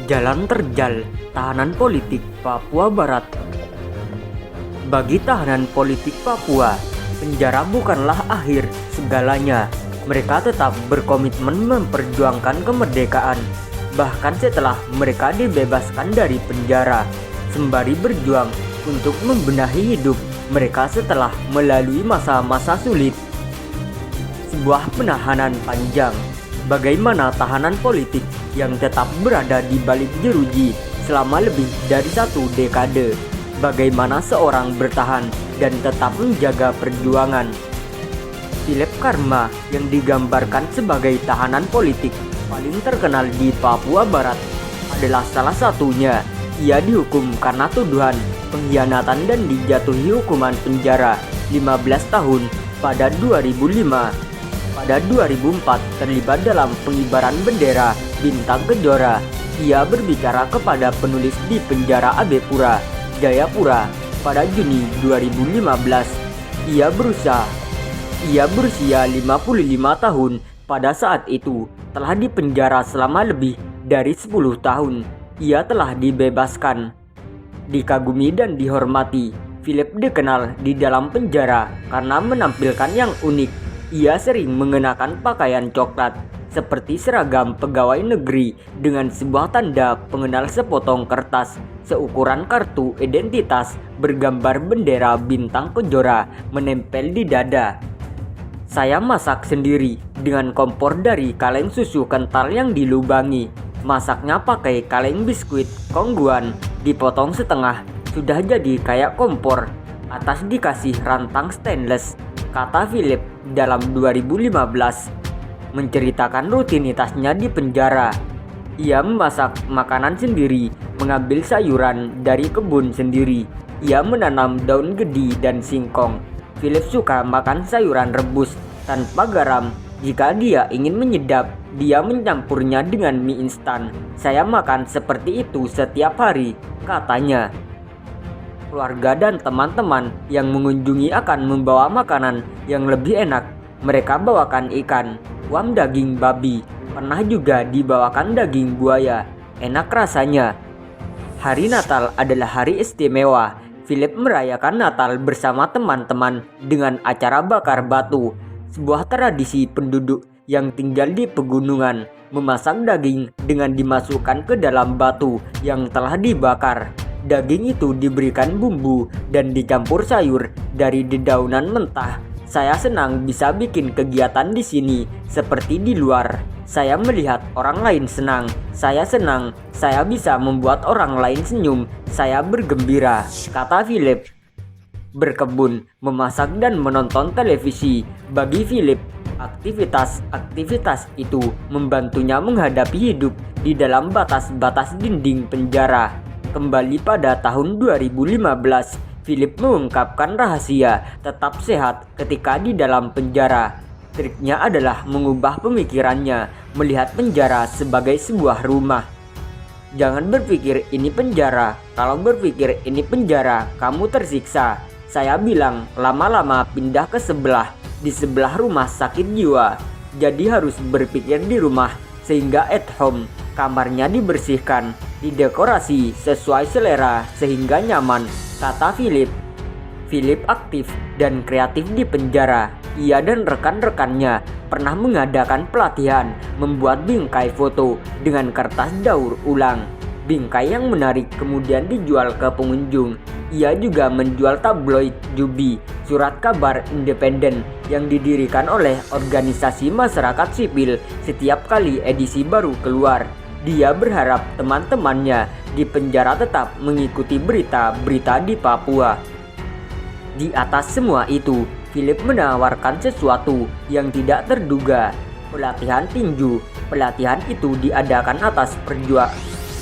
Jalan terjal tahanan politik Papua Barat. Bagi tahanan politik Papua, penjara bukanlah akhir segalanya. Mereka tetap berkomitmen memperjuangkan kemerdekaan, bahkan setelah mereka dibebaskan dari penjara, sembari berjuang untuk membenahi hidup mereka setelah melalui masa-masa sulit. Sebuah penahanan panjang. Bagaimana tahanan politik yang tetap berada di balik jeruji selama lebih dari 1 dekade. Bagaimana seorang bertahan dan tetap menjaga perjuangan. Philip Karma yang digambarkan sebagai tahanan politik paling terkenal di Papua Barat adalah salah satunya. Ia dihukum karena tuduhan pengkhianatan dan dijatuhi hukuman penjara 15 tahun pada 2005. Pada 2004 terlibat dalam pengibaran bendera Bintang Kejora. Ia berbicara kepada penulis di penjara Abepura, Jayapura pada Juni 2015. Ia berusia 55 tahun pada saat itu, telah dipenjara selama lebih dari 10 tahun. Ia telah dibebaskan. Dikagumi dan dihormati, Philip dikenal di dalam penjara karena menampilkan yang unik. Ia sering mengenakan pakaian coklat seperti seragam pegawai negeri dengan sebuah tanda pengenal sepotong kertas seukuran kartu identitas bergambar bendera Bintang Kejora menempel di dada. Saya masak sendiri dengan kompor dari kaleng susu kental yang dilubangi. Masaknya pakai kaleng biskuit kongguan dipotong setengah, sudah jadi kayak kompor. Atas dikasih rantang stainless, kata Philip dalam 2015, menceritakan rutinitasnya di penjara. Ia memasak makanan sendiri, mengambil sayuran dari kebun sendiri. Ia menanam daun gedi dan singkong. Philip suka makan sayuran rebus tanpa garam. Jika dia ingin menyedap, dia mencampurnya dengan mie instan. Saya makan seperti itu setiap hari, katanya. Keluarga dan teman-teman yang mengunjungi akan membawa makanan yang lebih enak. Mereka bawakan ikan, wam daging babi, pernah juga dibawakan daging buaya. Enak rasanya. Hari Natal adalah hari istimewa. Philip merayakan Natal bersama teman-teman dengan acara bakar batu, sebuah tradisi penduduk yang tinggal di pegunungan, memasak daging dengan dimasukkan ke dalam batu yang telah dibakar. Daging itu diberikan bumbu dan dicampur sayur dari dedaunan mentah. Saya senang bisa bikin kegiatan di sini seperti di luar. Saya melihat orang lain senang. Saya senang saya bisa membuat orang lain senyum. Saya bergembira, kata Philip. Berkebun, memasak dan menonton televisi. Bagi Philip, aktivitas itu membantunya menghadapi hidup di dalam batas-batas dinding penjara. Kembali pada tahun 2015, Philip mengungkapkan rahasia tetap sehat ketika di dalam penjara. Triknya adalah mengubah pemikirannya, melihat penjara sebagai sebuah rumah. Jangan berpikir ini penjara. Kalau berpikir ini penjara, kamu tersiksa. Saya bilang lama-lama pindah ke sebelah, di sebelah rumah sakit jiwa. Jadi harus berpikir di rumah, sehingga at home. Kamarnya dibersihkan, didekorasi sesuai selera sehingga nyaman, kata Philip. Philip aktif dan kreatif di penjara. Ia dan rekan-rekannya pernah mengadakan pelatihan membuat bingkai foto dengan kertas daur ulang. Bingkai yang menarik kemudian dijual ke pengunjung. Ia juga menjual tabloid Jubi, surat kabar independen yang didirikan oleh organisasi masyarakat sipil setiap kali edisi baru keluar. Dia berharap teman-temannya di penjara tetap mengikuti berita-berita di Papua. Di atas semua itu, Philip menawarkan sesuatu yang tidak terduga. Pelatihan tinju. Pelatihan itu diadakan atas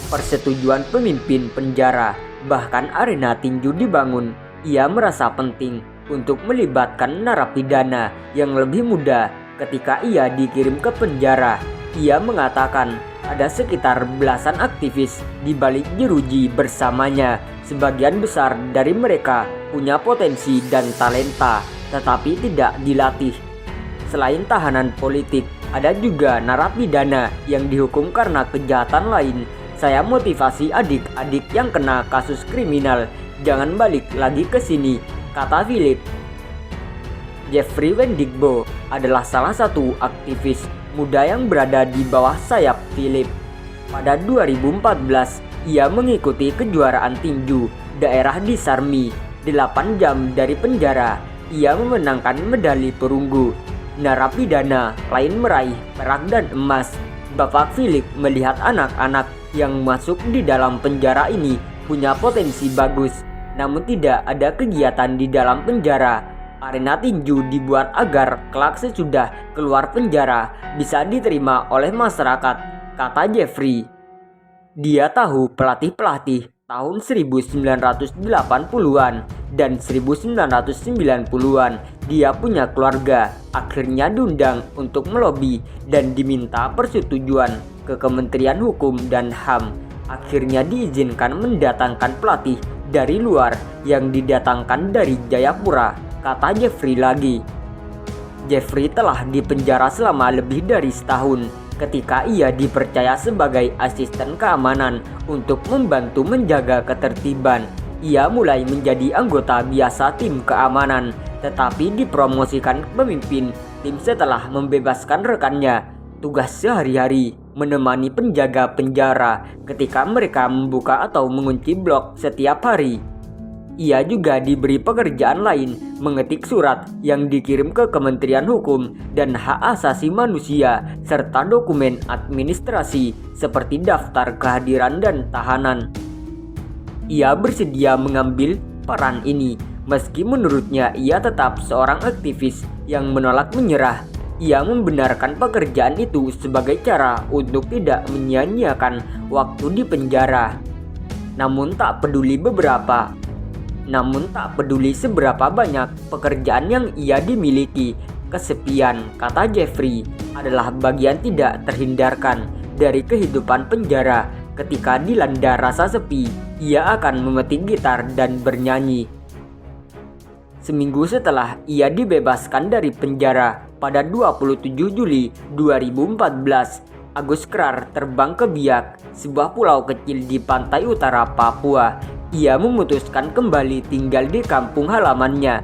persetujuan pemimpin penjara. Bahkan arena tinju dibangun. Ia merasa penting untuk melibatkan narapidana yang lebih muda ketika ia dikirim ke penjara. Ia mengatakan ada sekitar belasan aktivis di balik jeruji bersamanya. Sebagian besar dari mereka punya potensi dan talenta, tetapi tidak dilatih. Selain tahanan politik, ada juga narapidana yang dihukum karena kejahatan lain. Saya motivasi adik-adik yang kena kasus kriminal, jangan balik lagi ke sini, kata Philip. Jeffrey Wendigbo adalah salah satu aktivis muda yang berada di bawah sayap Philip. Pada 2014, ia mengikuti kejuaraan tinju daerah di Sarmi. 8 jam dari penjara, ia memenangkan medali perunggu. Narapidana lain meraih perak dan emas. Bapak Philip melihat anak-anak yang masuk di dalam penjara ini punya potensi bagus, namun tidak ada kegiatan di dalam penjara. Arena tinju dibuat agar kelak sesudah keluar penjara bisa diterima oleh masyarakat, kata Jeffrey. Dia tahu pelatih-pelatih tahun 1980-an dan 1990-an. Dia punya keluarga. Akhirnya diundang untuk melobi dan diminta persetujuan ke Kementerian Hukum dan HAM. Akhirnya diizinkan mendatangkan pelatih dari luar yang didatangkan dari Jayapura, kata Jeffrey lagi. Jeffrey telah dipenjara selama lebih dari setahun ketika ia dipercaya sebagai asisten keamanan untuk membantu menjaga ketertiban. Ia mulai menjadi anggota biasa tim keamanan, tetapi dipromosikan pemimpin tim setelah membebaskan rekannya. Tugas sehari-hari menemani penjaga penjara ketika mereka membuka atau mengunci blok setiap hari. Ia juga diberi pekerjaan lain, mengetik surat yang dikirim ke Kementerian Hukum dan Hak Asasi Manusia serta dokumen administrasi seperti daftar kehadiran dan tahanan. Ia bersedia mengambil peran ini, meski menurutnya ia tetap seorang aktivis yang menolak menyerah. Ia membenarkan pekerjaan itu sebagai cara untuk tidak menyia-nyiakan waktu di penjara. Namun tak peduli seberapa banyak pekerjaan yang ia dimiliki, kesepian, kata Jeffrey, adalah bagian tidak terhindarkan dari kehidupan penjara. Ketika dilanda rasa sepi, ia akan memetik gitar dan bernyanyi. Seminggu setelah ia dibebaskan dari penjara pada 27 Juli 2014, Agus Krar terbang ke Biak, sebuah pulau kecil di pantai utara Papua. Ia memutuskan kembali tinggal di kampung halamannya.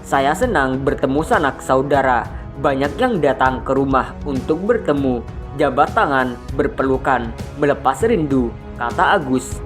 Saya senang bertemu sanak saudara. Banyak yang datang ke rumah untuk bertemu, jabat tangan, berpelukan, melepas rindu, kata Agus.